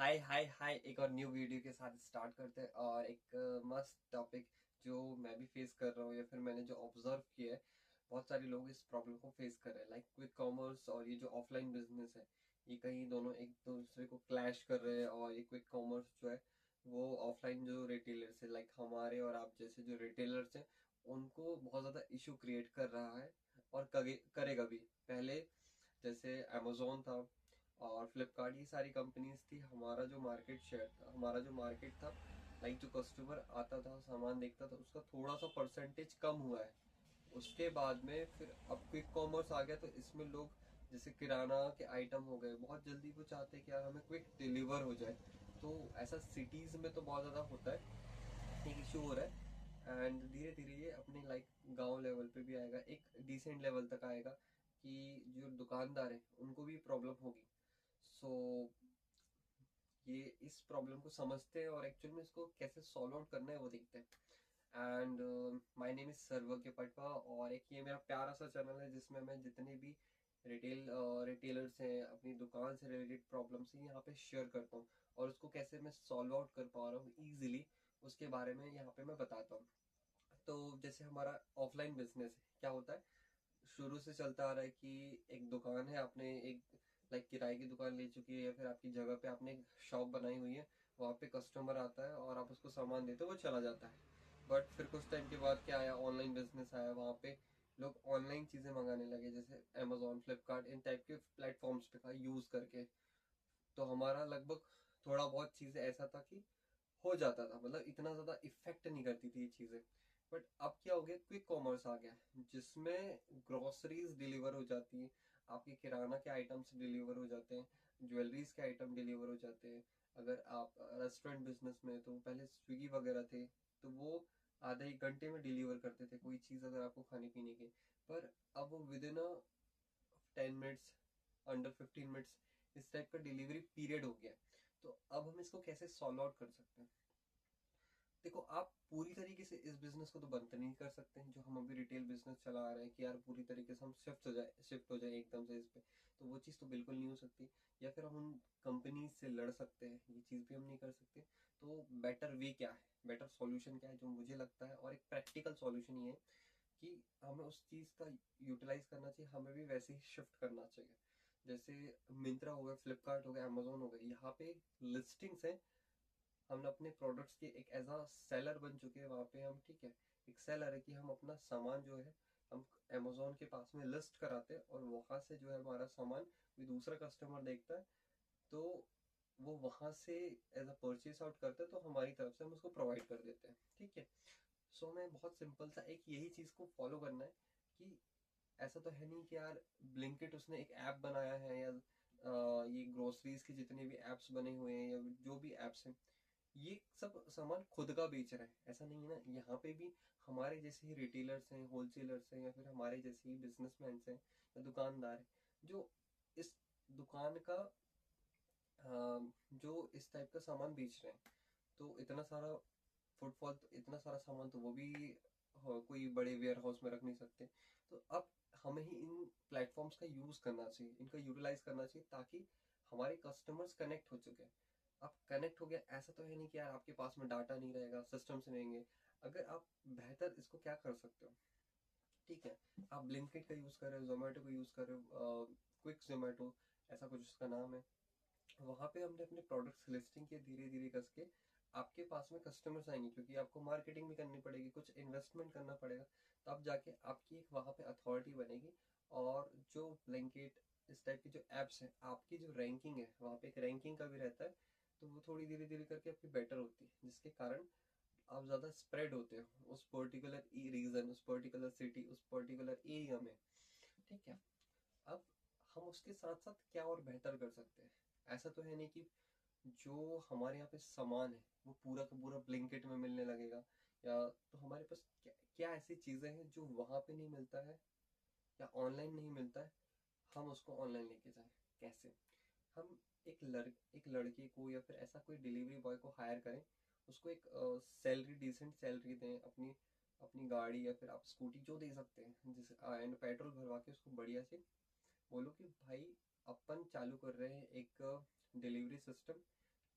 हाय हाय हाय, एक और new video के साथ स्टार्ट करते हैं। और एक मस्त टॉपिक जो मैं भी फेस कर रहा हूँ या फिर मैंने जो ऑब्जर्व किया है, बहुत सारे लोग इस प्रॉब्लम को फेस कर रहे हैं। लाइक क्विक कॉमर्स और ये जो ऑफलाइन बिजनेस है, ये कहीं दोनों एक दूसरे को क्लैश कर रहे हैं। और ये क्विक कॉमर्स जो है वो ऑफलाइन जो रिटेलर्स है, लाइक हमारे और आप जैसे जो रिटेलर्स हैं, उनको बहुत ज्यादा इशू क्रिएट कर रहा है और करेगा भी। पहले जैसे अमेजोन था और फ्लिपकार्ट, ये सारी कंपनीज थी, हमारा जो मार्केट शेयर था, हमारा जो मार्केट था, लाइक जो कस्टमर आता था सामान देखता था, उसका थोड़ा सा परसेंटेज कम हुआ है। उसके बाद में फिर अब क्विक कॉमर्स आ गया, तो इसमें लोग जैसे किराना के आइटम हो गए, बहुत जल्दी वो चाहते हैं कि यार हमें क्विक डिलीवर हो जाए। तो ऐसा सिटीज में तो बहुत ज्यादा होता है, एक इशू हो रहा है। एंड धीरे धीरे ये अपने लाइक गांव लेवल पे भी आएगा, एक डिसेंट लेवल तक आएगा कि जो दुकानदार है उनको भी प्रॉब्लम होगी। सो ये इस प्रॉब्लम को समझते हैं और एक्चुअल में इसको कैसे सॉल्व आउट करना है वो देखते हैं। एंड माय नेम इज सर्वज्ञ पटवा, और एक ये मेरा प्यारा सा चैनल है जिसमें मैं जितने भी रिटेलर्स हैं, अपनी दुकान से रिलेटेड प्रॉब्लम्स हैं, यहाँ पे शेयर करता हूँ। और उसको कैसे मैं सॉल्व आउट कर पा रहा हूँ इजीली, उसके बारे में यहाँ पे मैं बताता हूँ। तो जैसे हमारा ऑफलाइन बिजनेस है, क्या होता है, शुरू से चलता आ रहा है कि एक दुकान है, आपने एक लाइक किराए की दुकान ले चुकी है या फिर आपकी जगह पे आपने एक शॉप बनाई हुई है, वहां पे कस्टमर आता है और आप उसको सामान देते हो, वो चला जाता है। बट फिर कुछ टाइम के बाद क्या आया, ऑनलाइन बिजनेस आया, वहां पे लोग ऑनलाइन चीजें मंगाने लगे, जैसे अमेजोन, फ्लिपकार्ट, इन टाइप के प्लेटफॉर्म्स पे का यूज करके। तो हमारा लगभग थोड़ा बहुत चीजें ऐसा था कि हो जाता था, मतलब इतना ज्यादा इफेक्ट नहीं करती थी ये चीजें। बट अब क्या हो गया, क्विक कॉमर्स आ गया जिसमें ग्रोसरीज डिलीवर हो जाती है, आपके किराना के आइटम्स डिलीवर हो जाते हैं, ज्वेलरीज के आइटम डिलीवर हो जाते हैं। अगर आप रेस्टोरेंट बिजनेस में, तो पहले स्विगी वगैरह थे, तो वो आधे एक घंटे में डिलीवर करते थे कोई चीज अगर आपको खाने पीने की। पर अब वो with in 10 minutes, under 15 minutes, इस टाइप का डिलीवरी पीरियड हो गया। तो अब हम इसको कैसे सॉल्व आउट कर सकते हैं? देखो, आप पूरी तरीके से इस बिजनेस को तो बंद नहीं कर सकते हैं, जो हम अभी रिटेल बिजनेस चला आ रहे हैं कि यार पूरी तरीके से हम शिफ्ट हो जाए एकदम से इस पे। तो वो चीज़ तो बिल्कुल नहीं हो सकती। या फिर हम उन कंपनी से लड़ सकते हैं, ये चीज़ भी हम नहीं कर सकते। तो बेटर वे क्या है, बेटर सॉल्यूशन क्या है जो मुझे लगता है, और एक प्रैक्टिकल सॉल्यूशन ये है कि हमें उस चीज़ का यूटिलाइज करना चाहिए, हमें भी वैसे ही शिफ्ट करना चाहिए। जैसे मिंत्रा हो गया, फ्लिपकार्ट हो गया, अमेजोन हो गया, यहाँ पे लिस्टिंग्स है, हम अपने प्रोडक्ट्स के एक एज अ सेलर बन चुके हैं वहां पे हम, ठीक है। एक सेलर है कि हम अपना सामान जो है, हम अमेजोन के पास में लिस्ट कराते हैं और वहां से जो है हमारा सामान कोई दूसरा कस्टमर देखता है, तो वो वहां से एज अ परचेज आउट करते हैं, तो हमारी तरफ से हम उसको प्रोवाइड कर देते हैं, ठीक है। सो मैं बहुत सिंपल सा एक यही चीज को फॉलो करना है कि ऐसा तो है नहीं कि यार ब्लिंकिट उसने एक ऐप बनाया है, या ये ग्रोसरीज के जितने भी एप्स बने हुए हैं या जो भी एप्स हैं, ये सब सामान खुद का बेच रहा है, ऐसा नहीं है ना। यहाँ पे भी हमारे जैसे ही रिटेलर्स हैं, होलसेलर्स हैं, या फिर हमारे जैसे ही बिजनेसमैन हैं या दुकानदार हैं, जो इस दुकान का जो इस टाइप का सामान बेच रहे हैं। तो इतना सारा फुटफॉल, तो इतना सारा सामान तो वो भी कोई बड़े वेयर हाउस में रख नहीं सकते। तो अब हमें ही इन प्लेटफॉर्म्स का यूज करना चाहिए, इनका यूटिलाइज करना चाहिए, ताकि हमारे कस्टमर्स कनेक्ट हो चुके हैं। अब कनेक्ट हो गया, ऐसा तो है नहीं कि यार आपके पास में डाटा नहीं रहेगा, सिस्टम से रहेंगे। अगर आप बेहतर इसको क्या कर सकते हो, ठीक है, आप ब्लिंकिट का यूज कर रहे हो, जोमेटो का यूज कर रहे हो, क्विक जोमेटो ऐसा कुछ उसका नाम है। वहां पे हमने अपने प्रोडक्ट्स लिस्टिंग किए, धीरे धीरे करके आपके पास में कस्टमर्स आएंगे, क्योंकि आपको मार्केटिंग भी करनी पड़ेगी, कुछ इन्वेस्टमेंट करना पड़ेगा, तब जाके आपकी एक वहां पे अथॉरिटी बनेगी। और जो ब्लैंकेट इस टाइप की जो एप्स हैं, आपकी जो रैंकिंग है, वहां पे एक रैंकिंग का भी रहता है, तो वो थोड़ी धीरे धीरे करके आपकी बेटर होती है, जिसके कारण आप ज्यादा स्प्रेड होते हो उस पर्टिकुलर रीजन, उस पर्टिकुलर सिटी, उस पर्टिकुलर एरिया में, ठीक है। अब हम उसके साथ साथ क्या और बेहतर कर सकते हैं? ऐसा तो है नहीं कि जो हमारे यहाँ पे सामान है वो पूरा का पूरा ब्लिंकिट में मिलने लगेगा, या तो हमारे पास क्या ऐसी चीजें हैं जो वहां पे नहीं मिलता है या ऑनलाइन नहीं मिलता है, हम उसको ऑनलाइन लेके जाएं। कैसे? हम एक लड़के को या फिर ऐसा कोई डिलीवरी बॉय को हायर करें, उसको एक सैलरी, डिसेंट सैलरी दें, अपनी अपनी गाड़ी या फिर आप स्कूटी जो दे सकते हैं, जिस एंड पेट्रोल भरवा के उसको बढ़िया से बोलो कि भाई अपन चालू कर रहे हैं एक डिलीवरी सिस्टम,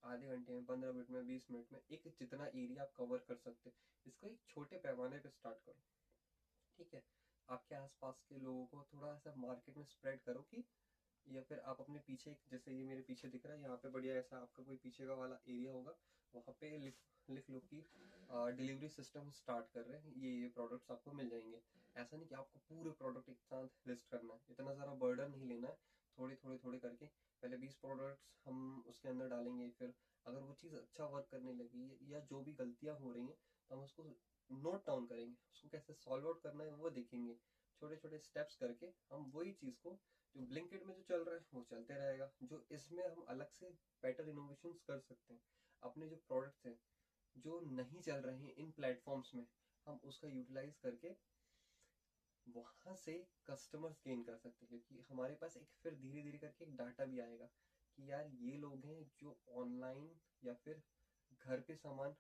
आधे घंटे में, 15 मिनट में, 20 मिनट में एक जितना एरिया आप कवर कर सकते हो इसको एक छोटे पैमाने पे स्टार्ट करो। ठीक है, आपके आसपास के लोगों को थोड़ा सा मार्केट में स्प्रेड करो कि, या फिर आप अपने पीछे, जैसे ये मेरे पीछे दिख रहा है यहाँ पे बढ़िया ऐसा आपका कोई पीछे का वाला एरिया होगा, वहाँ पे लिख लो कि डिलीवरी सिस्टम स्टार्ट कर रहे हैं, ये प्रोडक्ट्स आपको मिल जाएंगे। ऐसा नहीं कि आपको पूरे प्रोडक्ट एक साथ लिस्ट करना है, इतना सारा बर्डन नहीं लेना है। थोड़े थोड़े थोड़े करके पहले 20 प्रोडक्ट्स हम उसके अंदर डालेंगे, फिर अगर वो चीज़ अच्छा वर्क करने लगी है या जो भी गलतियाँ हो रही हैं तो हम उसको नोट डाउन करेंगे, उसको कैसे सॉल्व आउट करना है वो देखेंगे। छोटे छोटे स्टेप्स करके हम वही चीज़ को, जो ब्लिंकिट में जो चल रहा है वो चलते रहेगा, जो इसमें हम अलग से बेटर इनोवेशन कर सकते हैं, अपने जो प्रोडक्ट्स हैं जो नहीं चल रहे हैं इन प्लेटफॉर्म्स में, हम उसका यूटिलाइज करके वहां से कस्टमर्स गेन कर सकते हैं। क्योंकि हमारे पास एक फिर धीरे धीरे करके एक डाटा भी आएगा कि यार ये लोग हैं जो ऑनलाइन या फिर घर पे सामान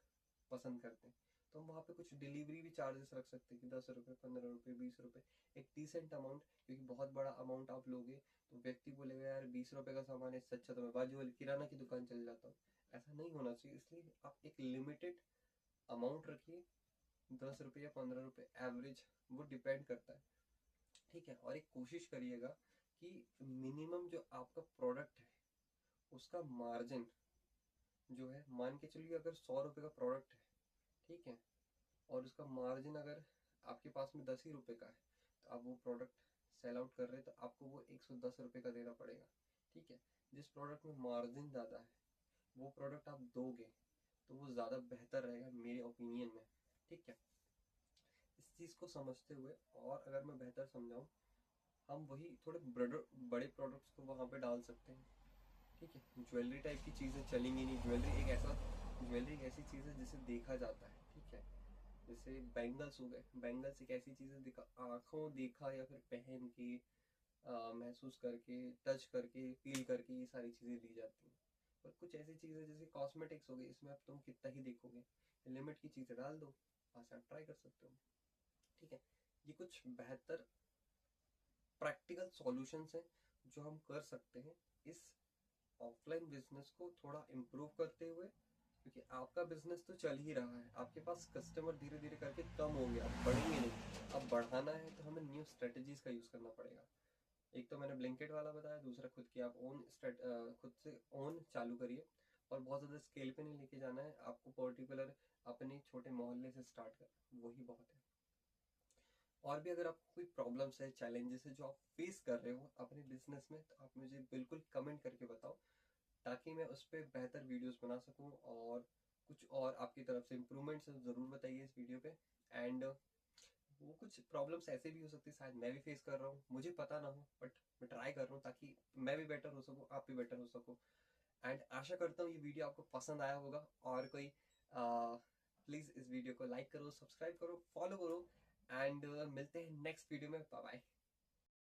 पसंद करते हैं, तो हम वहाँ पे कुछ डिलीवरी भी चार्जेस रख सकते हैं कि 10 रुपये, 15 रुपये, 20 रुपये, एक डिसेंट अमाउंट। क्योंकि बहुत बड़ा अमाउंट आप लोगे तो व्यक्ति बोलेगा यार 20 रुपये का सामान है, इससे अच्छा तो मैं बाजू वाली किराना की दुकान चल जाता हूँ। ऐसा नहीं होना चाहिए, इसलिए आप एक लिमिटेड अमाउंट रखिए, 10 रुपये या 15 रुपये एवरेज, वो डिपेंड करता है। ठीक है, और एक कोशिश करिएगा कि मिनिमम जो आपका प्रोडक्ट है उसका मार्जिन जो है, मान के चलिए अगर 100 रुपये का प्रोडक्ट है, ठीक है, और उसका मार्जिन अगर आपके पास में 10 ही रुपये का है, तो आप वो प्रोडक्ट सेल आउट कर रहे हैं तो आपको वो 110 रुपये का देना पड़ेगा। ठीक है, जिस प्रोडक्ट में मार्जिन ज़्यादा है वो प्रोडक्ट आप दोगे तो वो ज़्यादा बेहतर रहेगा मेरे ओपिनियन में। ठीक है, इस चीज़ को समझते हुए, और अगर मैं बेहतर समझाऊँ, हम वही थोड़े बड़े प्रोडक्ट्स को वहाँ पे डाल सकते हैं। ठीक है, ज्वेलरी टाइप की चीज़ें चलेंगी नहीं। ज्वेलरी एक ऐसी चीज़ है जिसे देखा जाता है। ठीक है, जैसे बैंगल्स हो गए, बैंगल्स एक ऐसी चीज़ है देखा, आँखों देखा या फिर पहन के महसूस करके, टच करके, फील करके ये सारी चीज़ें ली जाती हैं। और कुछ ऐसी चीज़ें जैसे कॉस्मेटिक्स हो गई, इसमें अब तुम कितना ही देखोगे, लिमिट की चीज़ें डाल दो, वहाँ आप ट्राई कर सकते हो। ठीक है, ये कुछ बेहतर प्रैक्टिकल सॉल्यूशंस हैं जो हम कर सकते हैं इस ऑफलाइन बिजनेस को थोड़ा इम्प्रूव करते हुए। क्योंकि आपका बिजनेस तो चल ही रहा है, आपके पास कस्टमर धीरे धीरे करके कम होंगे, अब बढ़ेंगे नहीं। अब बढ़ाना है तो हमें न्यू स्ट्रेटजीज का यूज़ करना पड़ेगा। एक तो मैंने ब्लिंकेट वाला बताया, दूसरा खुद की आप खुद से ओन चालू करिए। और बहुत ज़्यादा स्केल पे नहीं लेके जाना है आपको, पर्टिकुलर अपने छोटे मोहल्ले से स्टार्ट कर, वही बहुत है। और भी अगर आपको कोई प्रॉब्लम्स है, चैलेंजेस है जो आप फेस कर रहे हो अपने बिजनेस में, तो आप मुझे बिल्कुल कमेंट करके बताओ, ताकि मैं उस पर बेहतर वीडियोस बना सकूं। और कुछ और आपकी तरफ से इम्प्रूवमेंट्स ज़रूर बताइए इस वीडियो पे। एंड वो कुछ प्रॉब्लम्स ऐसे भी हो सकती है शायद मैं भी फेस कर रहा हूँ, मुझे पता ना हो, बट मैं ट्राई कर रहा हूँ ताकि मैं भी बेटर हो सकूँ, आप भी बेटर हो सको। एंड आशा करता हूँ ये वीडियो आपको पसंद आया होगा। और कोई प्लीज़ इस वीडियो को लाइक करो, सब्सक्राइब करो, फॉलो करो। एंड मिलते हैं नेक्स्ट वीडियो में। Bye bye.